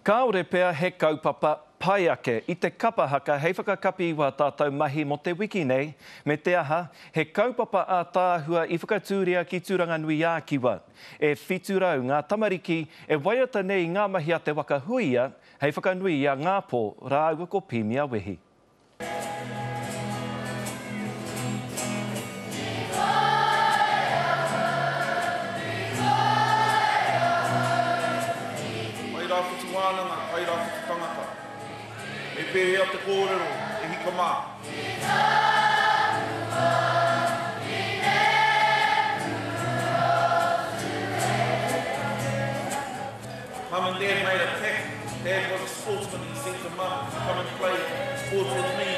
Kāore pea he kaupapa pai ake I te kapahaka hei whakakapi wa tātou mahi mo te wiki nei. Me te aha, he kaupapa a tāhua I whakatūria ki Turanganui a Kiwa. E whiturau ngā tamariki e waiata nei ngā mahi a te wakahuia hei whakanui a ngā pō rāua ko Pīmia Wehi. Ai rā whitu tangata. E pēhea te kōrero, e hika mā. Mum and Dad made a pact. Dad was a sportsman. He sent to Mum to come and play sports with me.